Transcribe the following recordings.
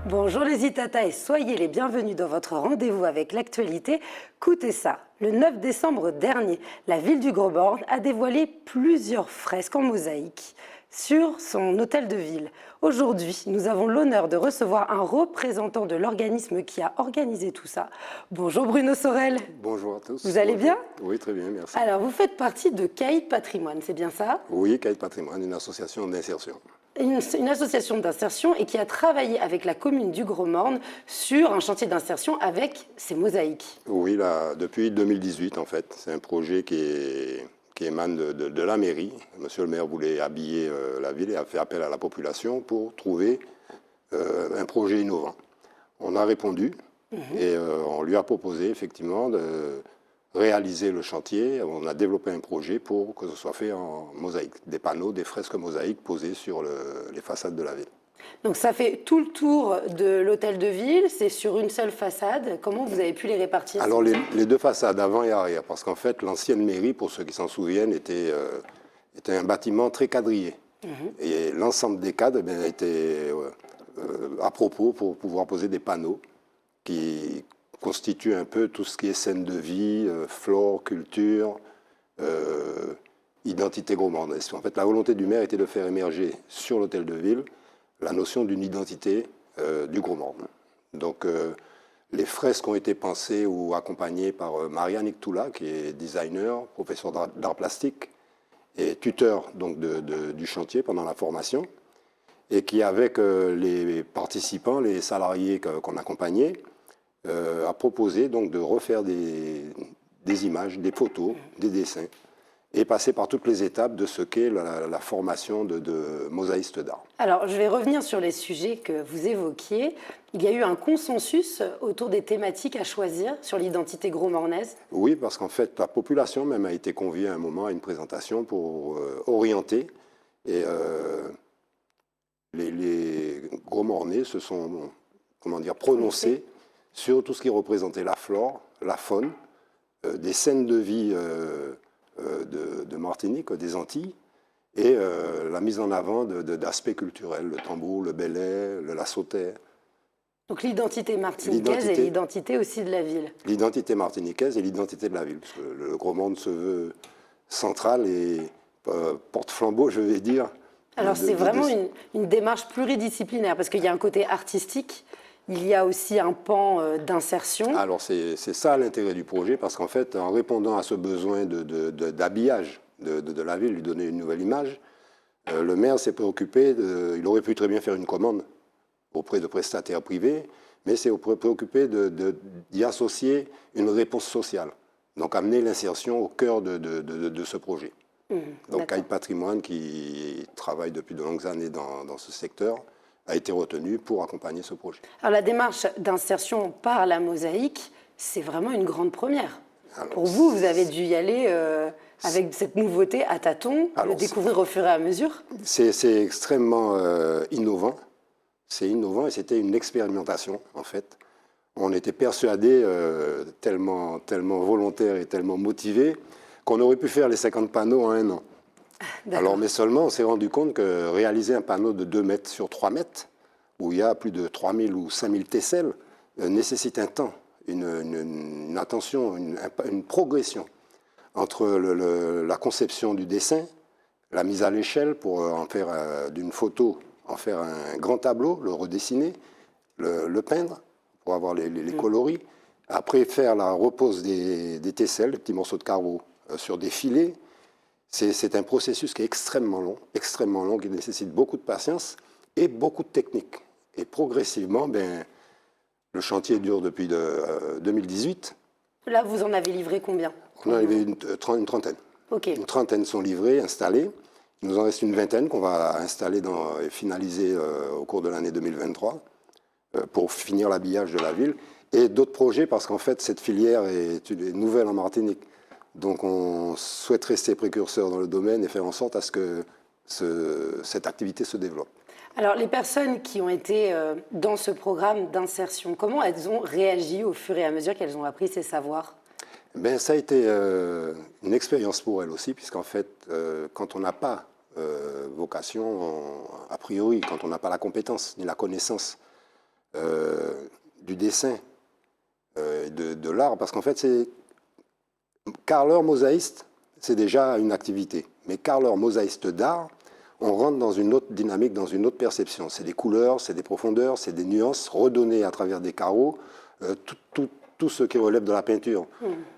Bonjour les Itata et soyez les bienvenus dans votre rendez-vous avec l'actualité. Écoutez ça, le 9 décembre dernier, la ville du Gros-Born a dévoilé plusieurs fresques en mosaïque sur son hôtel de ville. Aujourd'hui, nous avons l'honneur de recevoir un représentant de l'organisme qui a organisé tout ça. Bonjour Bruno Sorel. Bonjour à tous. Vous allez bien? Oui, très bien, merci. Alors, vous faites partie de Caïd Patrimoine, c'est bien ça? Oui, Caïd Patrimoine, une association d'insertion. Une association d'insertion et qui a travaillé avec la commune du Gros-Morne sur un chantier d'insertion avec ces mosaïques. Oui, là, depuis 2018, en fait. C'est un projet qui émane de la mairie. Monsieur le maire voulait habiller la ville et a fait appel à la population pour trouver un projet innovant. On a répondu et on lui a proposé effectivement de réaliser le chantier. On a développé un projet pour que ce soit fait en mosaïque, des panneaux, des fresques mosaïques posées sur les façades de la ville. Donc ça fait tout le tour de l'hôtel de ville, c'est sur une seule façade. Comment vous avez pu les répartir? Alors les deux façades, avant et arrière, parce qu'en fait l'ancienne mairie, pour ceux qui s'en souviennent, était un bâtiment très quadrillé. Et l'ensemble des cadres était à propos pour pouvoir poser des panneaux qui constituent un peu tout ce qui est scène de vie, flore, culture, identité gourmande. En fait, la volonté du maire était de faire émerger sur l'hôtel de ville la notion d'une identité du Gros-Morne. Donc, les fresques ont été pensées ou accompagnées par Marianne Iktoula, qui est designer, professeur d'art plastique et tuteur donc, du chantier pendant la formation, et qui, avec les participants, les salariés qu'on accompagnait, a proposé donc, de refaire des images, des photos, des dessins, et passer par toutes les étapes de ce qu'est la formation de mosaïste d'art. Alors, je vais revenir sur les sujets que vous évoquiez. Il y a eu un consensus autour des thématiques à choisir sur l'identité gros-mornaise. Oui, parce qu'en fait, la population même a été conviée à un moment à une présentation pour orienter. Et les gros-mornais se sont, comment dire, prononcés sur tout ce qui représentait la flore, la faune, des scènes de vie de Martinique, des Antilles, et la mise en avant d'aspects culturels, le tambour, le belay, le lasso-terre. Donc l'identité martiniquaise et l'identité aussi de la ville. L'identité martiniquaise et l'identité de la ville, parce que le Gros-Morne se veut central et porte-flambeau, je vais dire. Alors c'est vraiment une démarche pluridisciplinaire, parce qu'il y a un côté artistique, il y a aussi un pan d'insertion. Alors c'est ça l'intérêt du projet, parce qu'en fait, en répondant à ce besoin d'habillage de la ville, lui donner une nouvelle image, le maire s'est préoccupé, il aurait pu très bien faire une commande auprès de prestataires privés, mais s'est préoccupé d'y associer une réponse sociale. Donc amener l'insertion au cœur de ce projet. Donc Caïd Patrimoine, qui travaille depuis de longues années dans ce secteur, a été retenu pour accompagner ce projet. Alors la démarche d'insertion par la mosaïque, c'est vraiment une grande première. Alors, pour vous, vous avez dû y aller avec cette nouveauté à tâtons, le découvrir au fur et à mesure. C'est extrêmement innovant. C'est innovant et c'était une expérimentation, en fait. On était persuadés, tellement volontaires et tellement motivés, qu'on aurait pu faire les 50 panneaux en un an. Alors, mais seulement, on s'est rendu compte que réaliser un panneau de 2 mètres sur 3 mètres, où il y a plus de 3000 ou 5000 tesselles, nécessite un temps, une attention, une progression entre la conception du dessin, la mise à l'échelle pour en faire d'une photo, en faire un grand tableau, le redessiner, le peindre pour avoir les coloris. Après, faire la repose des tesselles, des petits morceaux de carreau sur des filets. C'est un processus qui est extrêmement long, qui nécessite beaucoup de patience et beaucoup de technique. Et progressivement, le chantier dure depuis 2018. Là, vous en avez livré combien? On en a livré une trentaine. Okay. Une trentaine sont livrées, installées. Il nous en reste une vingtaine qu'on va installer et finaliser au cours de l'année 2023 pour finir l'habillage de la ville. Et d'autres projets, parce qu'en fait, cette filière est nouvelle en Martinique. Donc on souhaite rester précurseur dans le domaine et faire en sorte à ce que cette activité se développe. Alors les personnes qui ont été dans ce programme d'insertion, comment elles ont réagi au fur et à mesure qu'elles ont appris ces savoirs? Ça a été une expérience pour elles aussi, puisqu'en fait, quand on n'a pas vocation, a priori, quand on n'a pas la compétence ni la connaissance du dessin, de l'art, parce qu'en fait, carreleur mosaïste, c'est déjà une activité. Mais carreleur mosaïste d'art, on rentre dans une autre dynamique, dans une autre perception. C'est des couleurs, c'est des profondeurs, c'est des nuances redonnées à travers des carreaux, tout ce qui relève de la peinture.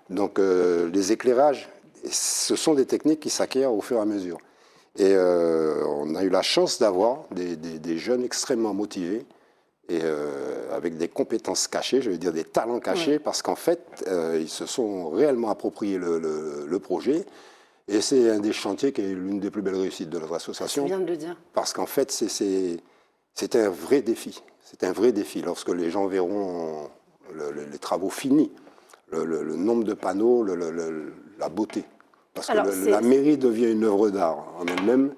Donc les éclairages, ce sont des techniques qui s'acquièrent au fur et à mesure. Et on a eu la chance d'avoir des jeunes extrêmement motivés et avec des compétences cachées, je veux dire des talents cachés, parce qu'en fait, ils se sont réellement appropriés le projet. Et c'est un des chantiers qui est l'une des plus belles réussites de notre association. C'est bien de le dire. Parce qu'en fait, c'est un vrai défi. C'est un vrai défi. Lorsque les gens verront les travaux finis, le nombre de panneaux, la beauté. Parce que la mairie devient une œuvre d'art en elle-même.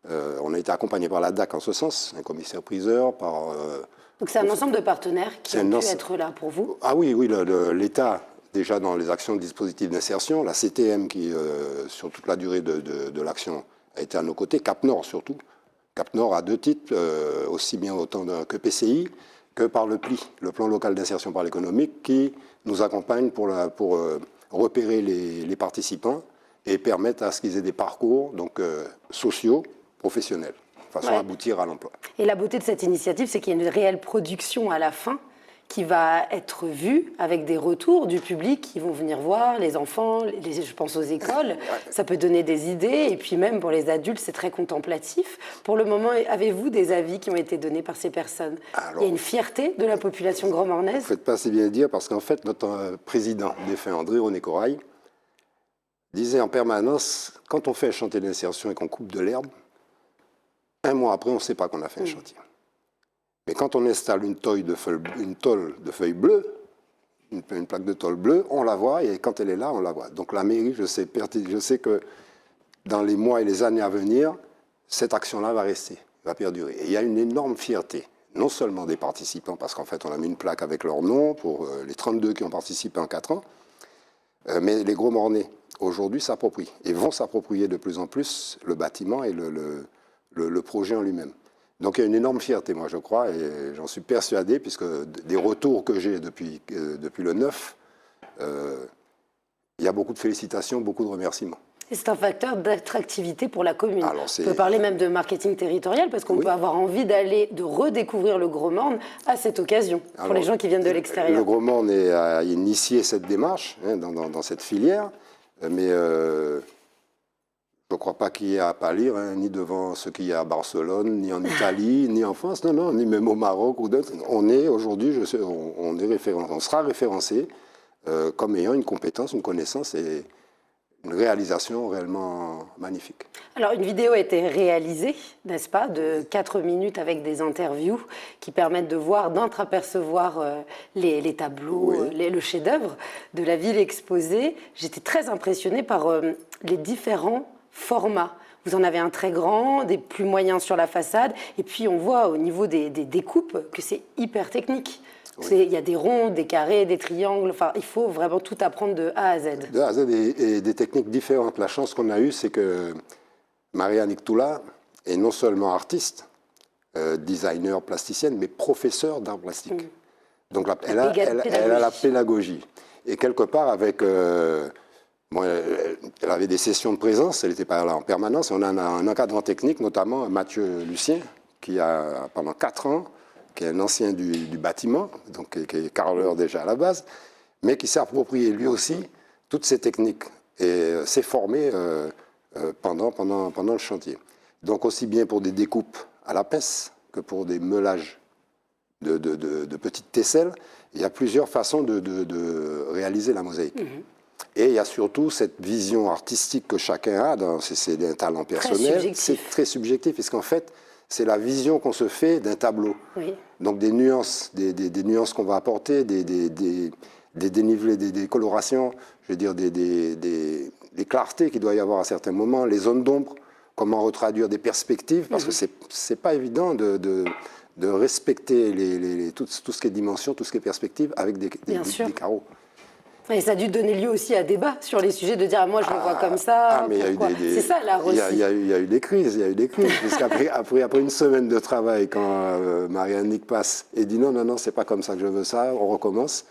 On a été accompagné par la DAC en ce sens, un commissaire-priseur, par... Donc c'est un ensemble de partenaires qui ont pu être là pour vous. Ah oui, l'État, déjà dans les actions de dispositifs d'insertion, la CTM qui, sur toute la durée de l'action, a été à nos côtés, Cap Nord surtout. Cap Nord a 2 titres, aussi bien autant que PCI, que par le PLI, le plan local d'insertion par l'économique, qui nous accompagne pour repérer les participants et permettre à ce qu'ils aient des parcours donc, sociaux, professionnels, de façon à aboutir à l'emploi. Et la beauté de cette initiative, c'est qu'il y a une réelle production à la fin qui va être vue avec des retours du public qui vont venir voir, les enfants, je pense aux écoles, ça peut donner des idées, et puis même pour les adultes, c'est très contemplatif. Pour le moment, avez-vous des avis qui ont été donnés par ces personnes? Alors, il y a une fierté de la population grand-mornaise? Vous ne faites pas si bien dire, parce qu'en fait, notre président, défunt André René Corail, disait en permanence, quand on fait un chantier d'insertion et qu'on coupe de l'herbe, 1 mois après, on ne sait pas qu'on a fait un chantier. Mais quand on installe une tôle de feuilles bleues, une plaque de tôle bleue, on la voit, et quand elle est là, on la voit. Donc la mairie, je sais que dans les mois et les années à venir, cette action-là va rester, va perdurer. Et il y a une énorme fierté, non seulement des participants, parce qu'en fait, on a mis une plaque avec leur nom pour les 32 qui ont participé en 4 ans, mais les gros mornais, aujourd'hui, s'approprient, et vont s'approprier de plus en plus le bâtiment et le projet en lui-même. Donc il y a une énorme fierté, moi je crois, et j'en suis persuadé, puisque des retours que j'ai depuis le 9, il y a beaucoup de félicitations, beaucoup de remerciements. Et c'est un facteur d'attractivité pour la commune. On peut parler même de marketing territorial, parce qu'on peut avoir envie de redécouvrir le Gros Morne à cette occasion, pour les gens qui viennent de l'extérieur. Le Gros Morne a initié cette démarche dans cette filière, mais... je ne crois pas qu'il y ait à pâlir, ni devant ce qu'il y a à Barcelone, ni en Italie, ni en France, non, ni même au Maroc ou d'autres. On est aujourd'hui, on sera référencé comme ayant une compétence, une connaissance et une réalisation réellement magnifique. Alors, une vidéo a été réalisée, n'est-ce pas, de 4 minutes avec des interviews qui permettent de voir, d'entreapercevoir les tableaux, le chef-d'œuvre de la ville exposée. J'étais très impressionnée par les différents formats. Vous en avez un très grand, des plus moyens sur la façade, et puis on voit au niveau des découpes que c'est hyper technique. Il y a des ronds, des carrés, des triangles, enfin il faut vraiment tout apprendre de A à Z. De A à Z et des techniques différentes. La chance qu'on a eue, c'est que Maria Nictoula est non seulement artiste, designer, plasticienne, mais professeure d'art plastique. Donc elle a la pédagogie. Et quelque part avec... Bon, elle avait des sessions de présence, elle n'était pas là en permanence. On a un encadrant technique, notamment Mathieu Lucien, qui a pendant 4 ans, qui est un ancien du bâtiment, donc qui est carreleur déjà à la base, mais qui s'est approprié lui aussi toutes ces techniques et s'est formé pendant le chantier. Donc aussi bien pour des découpes à la pince que pour des meulages de petites tesselles, il y a plusieurs façons de réaliser la mosaïque. Et il y a surtout cette vision artistique que chacun a, c'est un talent personnel, c'est très subjectif, parce qu'en fait, c'est la vision qu'on se fait d'un tableau. Donc des nuances, des nuances qu'on va apporter, des dénivelés, des colorations, je veux dire des clartés qu'il doit y avoir à certains moments, les zones d'ombre, comment retraduire des perspectives, parce que c'est pas évident de respecter tout ce qui est dimension, tout ce qui est perspective avec des carreaux. Et ça a dû donner lieu aussi à débat sur les sujets, de dire moi je le vois comme ça. Mais c'est ça l'art aussi. Il y a eu des crises, puisqu'après après une semaine de travail, quand Marianne Nick passe et dit non, c'est pas comme ça que je veux ça, on recommence.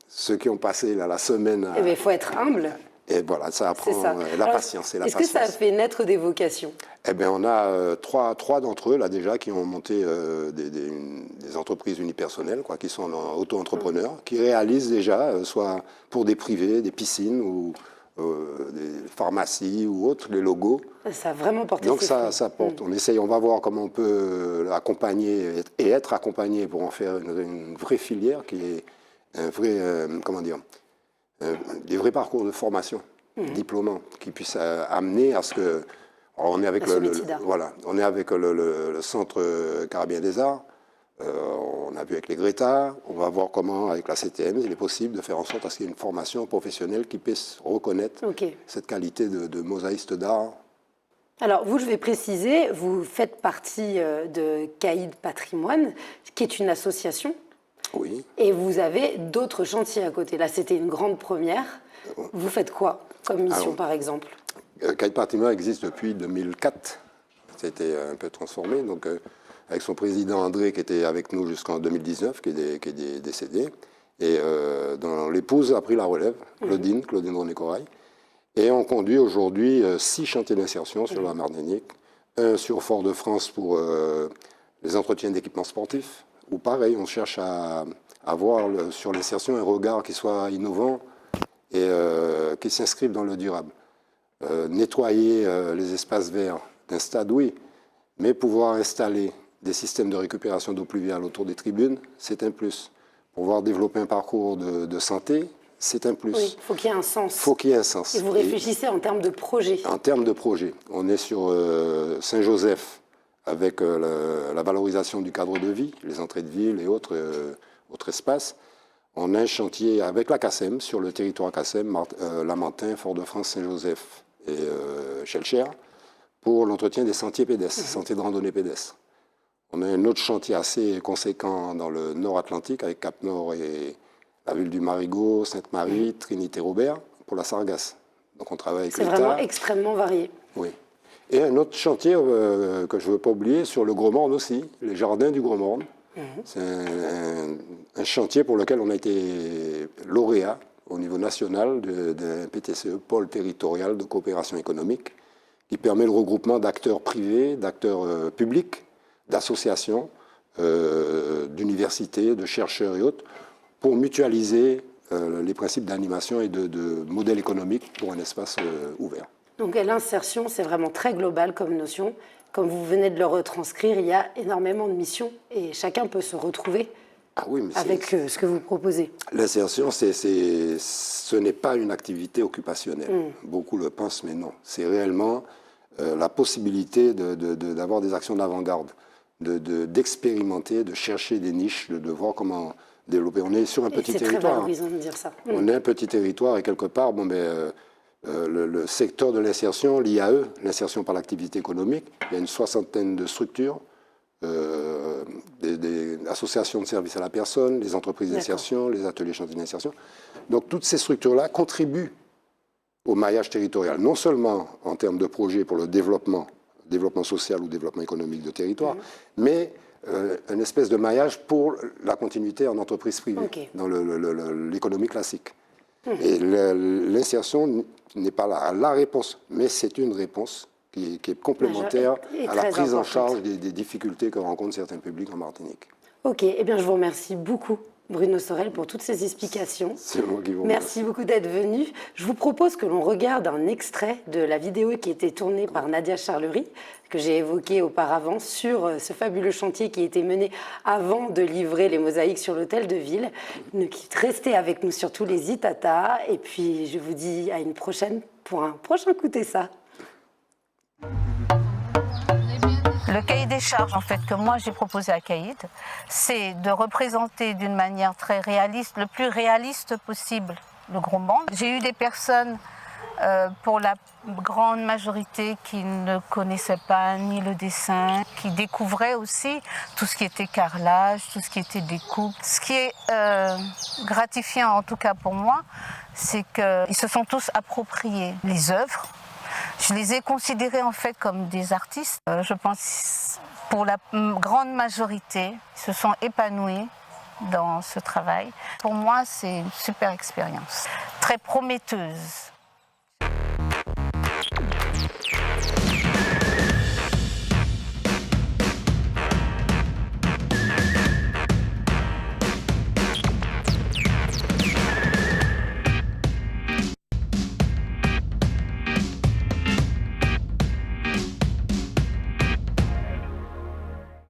Ceux qui ont passé la semaine. Il faut être humble. Et voilà, ça apprend la patience. Est-ce que ça a fait naître des vocations? Eh bien, on a trois d'entre eux, là, déjà, qui ont monté des entreprises unipersonnelles, qui sont auto-entrepreneurs, qui réalisent déjà, soit pour des privés, des piscines ou des pharmacies ou autres, les logos. Ça a vraiment porté Donc, ses fruits. ça porte. On va voir comment on peut accompagner et être accompagné pour en faire une vraie filière qui est un vrai, des vrais parcours de formation, diplômants, qui puissent amener à ce que... Alors on est avec le Centre caribéen des arts, on a vu avec les Greta, on va voir comment, avec la CTM, il est possible de faire en sorte à ce qu'il y ait une formation professionnelle qui puisse reconnaître cette qualité de mosaïste d'art. Alors, vous, je vais préciser, vous faites partie de Caïd Patrimoine, qui est une association. Oui. Et vous avez d'autres chantiers à côté. Là, c'était une grande première. Vous faites quoi comme mission, par exemple? Caïd Patrimoine existe depuis 2004. Ça a été un peu transformé. Donc, avec son président André, qui était avec nous jusqu'en 2019, qui est décédé. Et dont l'épouse a pris la relève, Claudine René-Corail. Et on conduit aujourd'hui 6 chantiers d'insertion sur la Martinique. Un sur Fort-de-France pour les entretiens d'équipements sportifs. Ou pareil, on cherche à avoir sur l'insertion un regard qui soit innovant et qui s'inscrive dans le durable. Nettoyer les espaces verts d'un stade, oui, mais pouvoir installer des systèmes de récupération d'eau pluviale autour des tribunes, c'est un plus. Pouvoir développer un parcours de santé, c'est un plus. Oui, il faut qu'il y ait un sens. Faut qu'il y ait un sens. Et vous réfléchissez en termes de projet. En termes de projet. On est sur Saint-Joseph, avec la valorisation du cadre de vie, les entrées de ville et autres espaces. On a un chantier avec la CACEM, sur le territoire CACEM, Lamentin, Fort-de-France, Saint-Joseph et Chelcher, pour l'entretien des sentiers pédestres, sentiers de randonnée pédestre. On a un autre chantier assez conséquent dans le Nord-Atlantique, avec Cap-Nord et la ville du Marigot, Sainte-Marie, Trinité-Robert, pour la Sargasse. Donc on travaille avec l'État. C'est vraiment extrêmement varié. Oui. Et un autre chantier que je ne veux pas oublier, sur le Gros-Morne aussi, les jardins du Gros-Morne. C'est un chantier pour lequel on a été lauréat au niveau national d'un PTCE, Pôle territorial de coopération économique, qui permet le regroupement d'acteurs privés, d'acteurs publics, d'associations, d'universités, de chercheurs et autres, pour mutualiser les principes d'animation et de modèle économique pour un espace ouvert. Donc l'insertion, c'est vraiment très global comme notion. Comme vous venez de le retranscrire, il y a énormément de missions et chacun peut se retrouver avec ce que vous proposez. L'insertion, ce n'est pas une activité occupationnelle. Beaucoup le pensent, mais non. C'est réellement la possibilité d'avoir des actions d'avant-garde, d'expérimenter, de chercher des niches, de voir comment développer. On est sur un petit territoire. C'est très valorisant de dire ça. On est un petit territoire et quelque part, le secteur de l'insertion, l'IAE, l'insertion par l'activité économique, il y a une 60aine de structures, des associations de services à la personne, les entreprises d'insertion, les ateliers chantiers d'insertion. Donc toutes ces structures-là contribuent au maillage territorial, non seulement en termes de projets pour le développement social ou développement économique de territoire, mais une espèce de maillage pour la continuité en entreprise privée, dans l'économie classique. Et l'insertion n'est pas la réponse, mais c'est une réponse qui est complémentaire à la prise en charge des difficultés que rencontrent certains publics en Martinique. Ok, eh bien je vous remercie beaucoup, Bruno Sorel, pour toutes ces explications. C'est moi qui vous remercie. Merci beaucoup d'être venu. Je vous propose que l'on regarde un extrait de la vidéo qui a été tournée par Nadia Charlery, que j'ai évoquée auparavant, sur ce fabuleux chantier qui a été mené avant de livrer les mosaïques sur l'hôtel de ville. Restez avec nous sur tous les Itata. Et puis, je vous dis à une prochaine pour un prochain Coup d'Essa. Le cahier des charges, en fait, que moi j'ai proposé à Caïd, c'est de représenter d'une manière très réaliste, le plus réaliste possible, le Gros-Morne. J'ai eu des personnes pour la grande majorité qui ne connaissait pas ni le dessin, qui découvrait aussi tout ce qui était carrelage, tout ce qui était découpe. Ce qui est gratifiant, en tout cas pour moi, c'est qu'ils se sont tous appropriés les œuvres. Je les ai considérés en fait comme des artistes. Je pense pour la grande majorité, ils se sont épanouis dans ce travail. Pour moi, c'est une super expérience, très prometteuse.